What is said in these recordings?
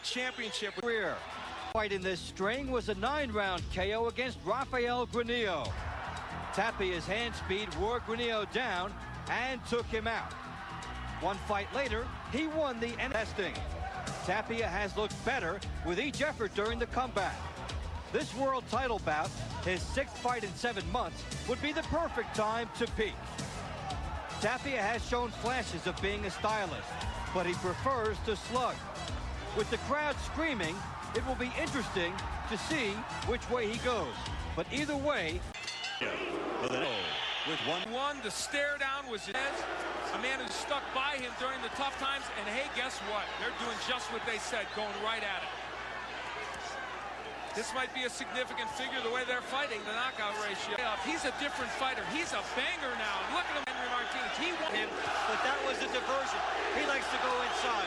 championship. Career. Fight in this string was a 9-round KO against Rafael Granillo. Tapia's hand speed wore Granillo down and took him out. One fight later, he won the testing. Tapia has looked better with each effort during the comeback. This world title bout, his 6th fight in 7 months, would be the perfect time to peak. Tapia has shown flashes of being a stylist, but he prefers to slug. With the crowd screaming, it will be interesting to see which way he goes. But either way, with one, the stare down was a man who stuck by him during the tough times, and hey, guess what? They're doing just what they said, going right at it. This might be a significant figure the way they're fighting, the knockout ratio. He's a different fighter. He's a banger now. Look at him, Henry Martinez. He won him, but that was a diversion. He likes to go inside.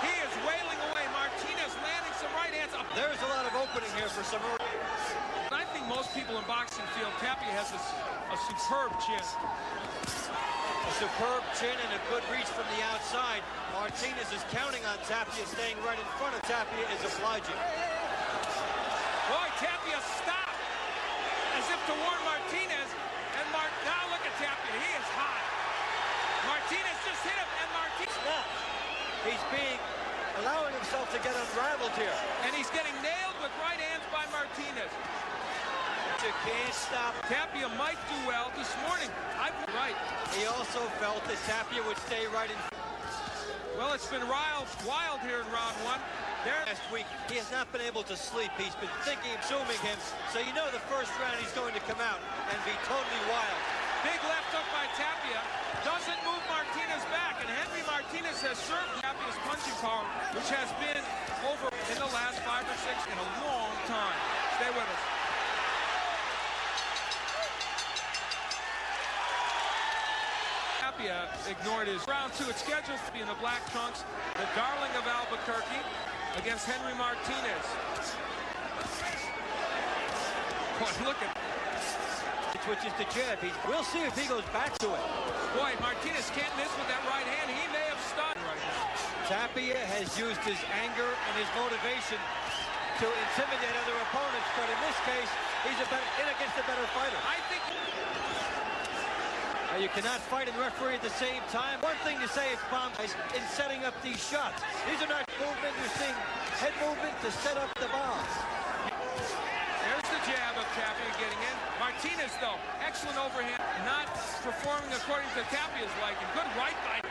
He is wailing away. Martinez landing some right hands. There's a lot of opening here for some. I think most people in boxing feel Tapia has a superb chin. A superb chin and a good reach from the outside. Martinez is counting on Tapia staying right in front of Tapia is obliging. Boy, Tapia stopped as if to warn Martinez. And now look at Tapia. He is hot. Martinez just hit him, and Martinez. Now, he's allowing himself to get unraveled here. And he's getting nailed with right hands by Martinez. You can't stop. Tapia might do well this morning. I'm right. He also felt that Tapia would stay right in. Well, it's been wild here in round 1. Last week, he has not been able to sleep. He's been thinking, assuming him. So you know the first round he's going to come out and be totally wild. Big left hook by Tapia. Doesn't move Martinez back. And Henry Martinez has served Tapia's punching power, which has been over in the last 5 or 6 in a long time. Stay with us. Tapia ignored his round 2. It's scheduled to be in the black trunks, the darling of Albuquerque, against Henry Martinez. Boy, look at switches to jab. We'll see if he goes back to it. Boy, Martinez can't miss with that right hand. He may have stunned right now. Tapia has used his anger and his motivation to intimidate other opponents, but in this case, he's in against a better fighter. I think you cannot fight and referee at the same time. One thing to say is bombs in setting up these shots. These are not movement. You're seeing head movement to set up the bombs. There's the jab of Tapia getting in. Martinez, though, excellent overhand. Not performing according to Tapia's liking. Good right by.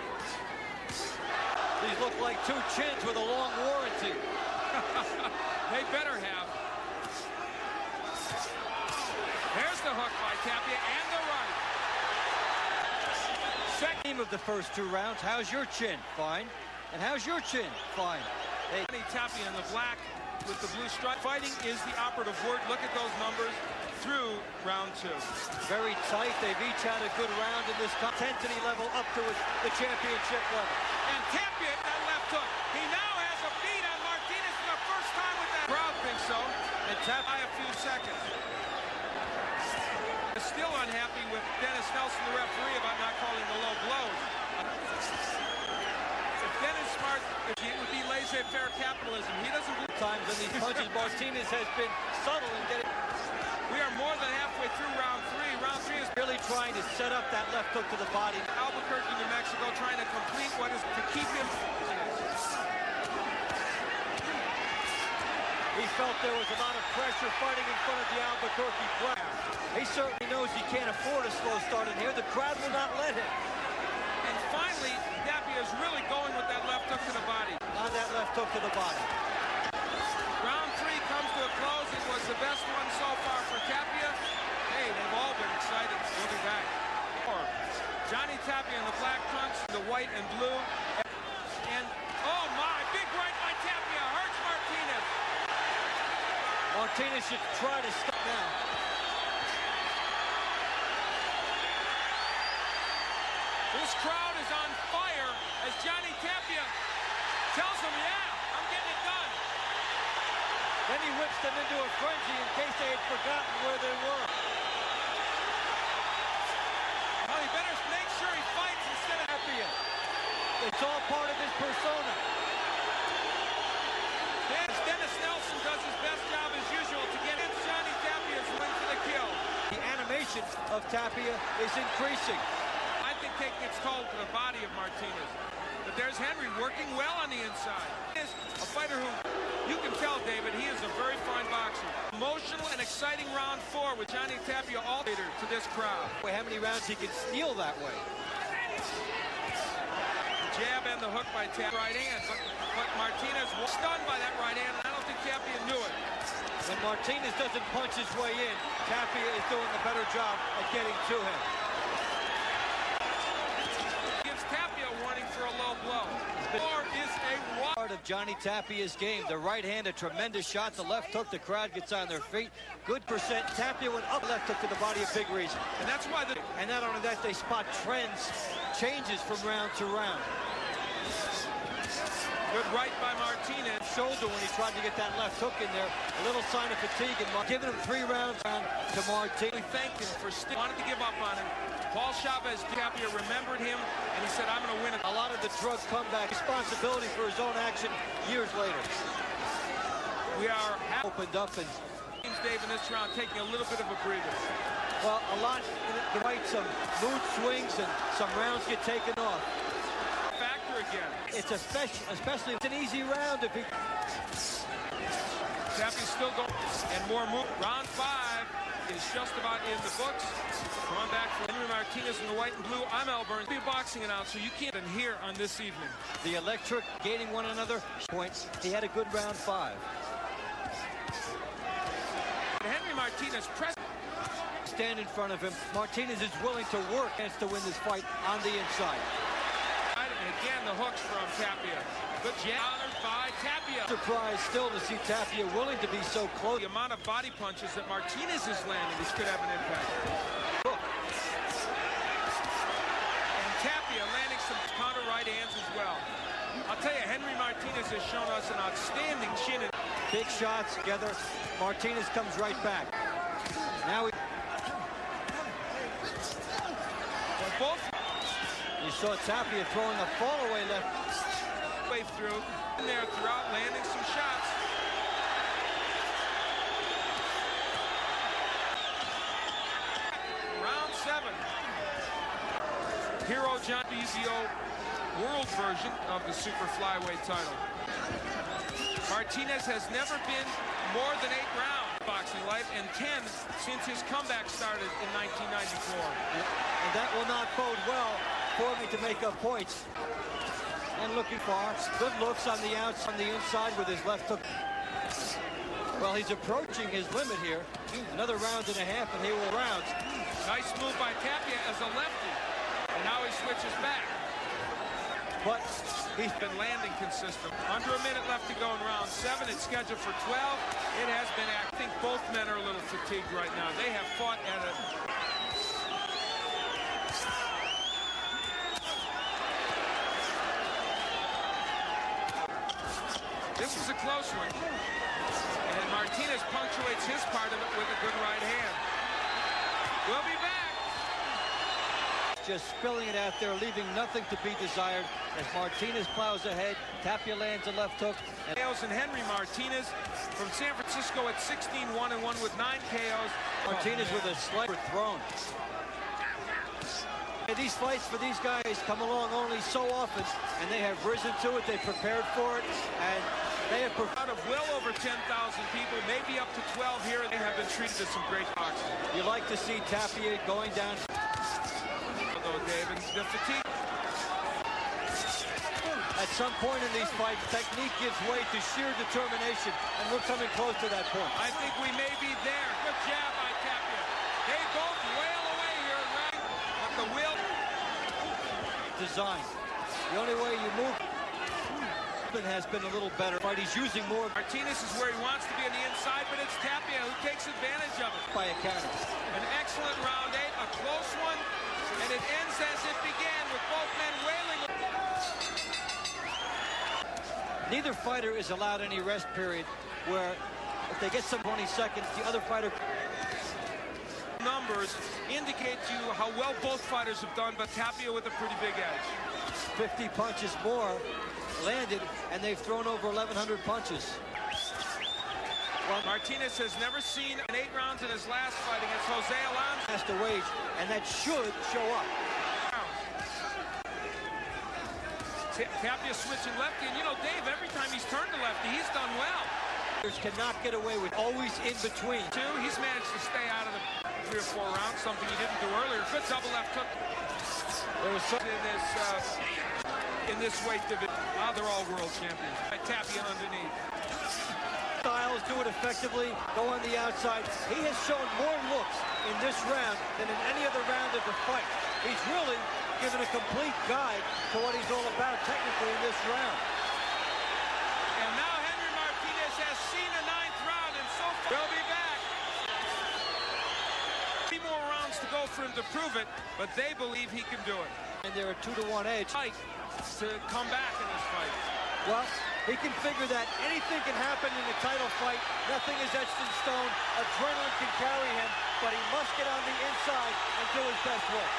These look like 2 chins with a long warranty. They better have. There's the hook by Tapia and the right. Second of the first 2 rounds. How's your chin? Fine. And how's your chin? Fine. Tapia in the black with the blue stripe. Fighting is the operative word. Look at those numbers through round 2. Very tight. They've each had a good round in this intensity level up to the championship level. And Tapia at that left hook. He now has a beat on Martinez for the first time with that. Crowd thinks so. And Tapia by a few seconds. Still unhappy with Dennis Nelson, the referee, about not calling the low blows. If Dennis Smart, it would be laissez-faire capitalism. He doesn't believe times in these punches. Martinez has been subtle in getting. We are more than halfway through round 3. Round 3 is really trying to set up that left hook to the body. Albuquerque, New Mexico, trying to complete what is to keep him. He felt there was a lot of pressure fighting in front of the Albuquerque crowd. He certainly knows he can't afford a slow start in here. The crowd will not let him. And finally, Tapia is really going with that left hook to the body. On that left hook to the body. Round 3 comes to a close. It was the best one so far for Tapia. Hey, they've all been excited. We'll be back. Johnny Tapia in the black trunks, the white and blue. And, oh my, big right by Tapia. Hurts Martinez. Martinez should try to stop now. This crowd is on fire as Johnny Tapia tells them, yeah, I'm getting it done. Then he whips them into a frenzy in case they had forgotten where they were. Well, he better make sure he fights instead of Tapia. It's all part of his persona. of Tapia is increasing. I think taking its toll to the body of Martinez. But there's Henry working well on the inside. He is a fighter who, you can tell, David, he is a very fine boxer. Emotional and exciting round 4 with Johnny Tapia all later to this crowd. How many rounds he can steal that way. The jab and the hook by Tapia. Right hand, but Martinez was stunned by that right hand, and I don't think Tapia knew it. When Martinez doesn't punch his way in, Tapia is doing a better job at getting to him. Tapia warning for a low blow. Or is a part of Johnny Tapia's game. The right hand, a tremendous shot. The left hook, the crowd gets on their feet. Good percent. Tapia went up, left hook to the body of Big Reason. And that's why and not only that, they spot trends, changes from round to round. Good right by Martinez. Shoulder when he tried to get that left hook in there. A little sign of fatigue and giving him 3 rounds to Martinez. We thanked him for wanted to give up on him. Paul Chavez Tapia remembered him, and he said, I'm going to win it. A lot of the drug comeback responsibility for his own action years later. We are opened up and James Dave in this round taking a little bit of a breather. Well, a lot fight, some mood swings and some rounds get taken off. Factor again. It's especially it's an easy round if he. Tapia's still going and more move. Round 5 is just about in the books. Going back for Henry Martinez in the white and blue. I'm Al Burns. Be a boxing announcer. You can't in here on this evening. The electric gaining one another points. He had a good round 5. Henry Martinez press. Stand in front of him. Martinez is willing to work to win this fight on the inside. And again, the hooks from Tapia. Good jab honored by Tapia. Surprised still to see Tapia willing to be so close. The amount of body punches that Martinez is landing, this could have an impact. And Tapia landing some counter right hands as well. I'll tell you, Henry Martinez has shown us an outstanding chin. Big shots together. Martinez comes right back. Now both. You saw Tapia throwing a fall-away left. Way through. In there throughout, landing some shots. Round 7. Hero John BZO world version of the super flyweight title. Martinez has never been more than 8 rounds boxing life and 10 since his comeback started in 1994. And that will not bode well for me to make up points. And looking far, good looks on the outs on the inside with his left hook. Well, he's approaching his limit here. Another round and a half, and he will rounds. Nice move by Tapia as a lefty, and now he switches back. But he's been landing consistent. Under a minute left to go in round 7. It's scheduled for 12. It has been. I think both men are a little fatigued right now. They have fought at it. This was a close one. And Martinez punctuates his part of it with a good right hand. We'll be back. Just spilling it out there, leaving nothing to be desired as Martinez plows ahead. Tapia lands a left hook. And Henry Martinez from San Francisco at 16-1-1 with 9 KOs. Martinez with a slight thrown. These fights for these guys come along only so often, and they have risen to it. They prepared for it, and they have out of well over 10,000 people, maybe up to 12 here. They have been treated as some great boxing. You like to see Tapia going down. Though, David, the fatigue. At some point in these fights, technique gives way to sheer determination, and we're coming close to that point. I think we may be there. Good jab by Tapia. They both wail away here, right? But the will design. The only way you move has been a little better, but he's using more. Martinez is where he wants to be on the inside, but it's Tapia who takes advantage of it. By a counter. An excellent round 8, a close one, and it ends as it began with both men wailing. Neither fighter is allowed any rest period where if they get some 20 seconds, the other fighter. Numbers indicate to you how well both fighters have done, but Tapia with a pretty big edge. 50 punches more landed, and they've thrown over 1,100 punches. Well, Martinez has never seen an 8 rounds in his last fight against Jose Alonso. Has to wage, and that should show up. Tapia switching lefty, and you know, Dave, every time he's turned to lefty, he's done well. Cannot get away with always in between. He's managed to stay out of the 3 or 4 rounds, something he didn't do earlier. Good double left hook. There was some in this weight division. Now they're all world champions. Tapia underneath. Styles do it effectively, go on the outside. He has shown more looks in this round than in any other round of the fight. He's really given a complete guide to what he's all about technically in this round. And now Henry Martinez has seen a 9th round, and so far he'll be back. 3 more rounds to go for him to prove it, but they believe he can do it. And they're a 2-to-1 edge. Fight to come back in this fight. Well, he can figure that anything can happen in a title fight. Nothing is etched in stone. Adrenaline can carry him, but he must get on the inside and do his best work.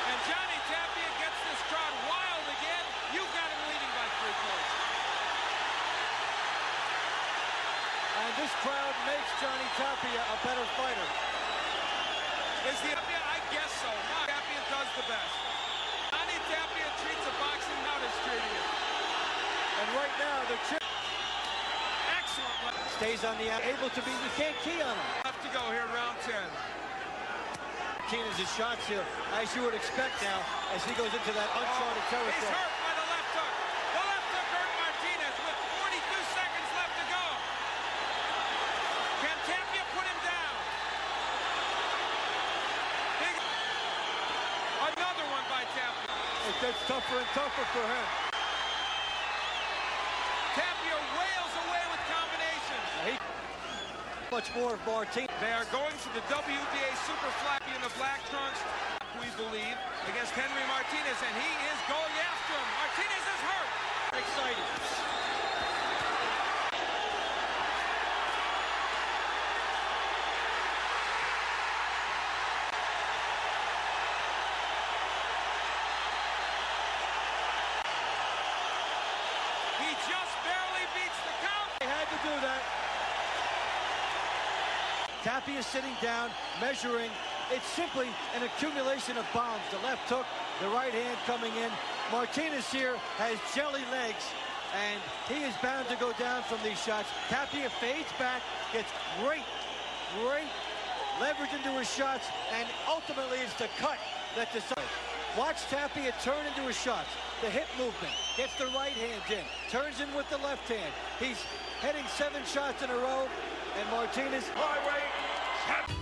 And Johnny Tapia gets this crowd wild again. You've got him leading by 3 points. And this crowd makes Johnny Tapia a better fighter. Is the Tapia? I guess so. No, Tapia does the best. Johnny Tapia treats a boxing out as treating it. And right now, the chip excellent. Stays on the able to be. You can't key on him. Left to go here, round 10. Martinez's shots here, as you would expect now, as he goes into that uncharted territory. He's hurt by the left hook. The left hook hurt Martinez with 42 seconds left to go. Can Tapia put him down? Another one by Tapia. It gets tougher and tougher for him. Tapia wails away with combinations. Much more of Martinez. They are going for the WBA Super Flappy in the black trunks, we believe, against Henry Martinez, and he is going after him. Martinez is hurt. Excited. He just barely beats the count. They had to do that. Tapia sitting down, measuring. It's simply an accumulation of bombs. The left hook, the right hand coming in. Martinez here has jelly legs, and he is bound to go down from these shots. Tapia fades back, gets great leverage into his shots, and ultimately it's the cut that decides. Watch Tapia turn into his shots. The hip movement, gets the right hand in, turns in with the left hand. He's heading 7 shots in a row, and Martinez... Flyweight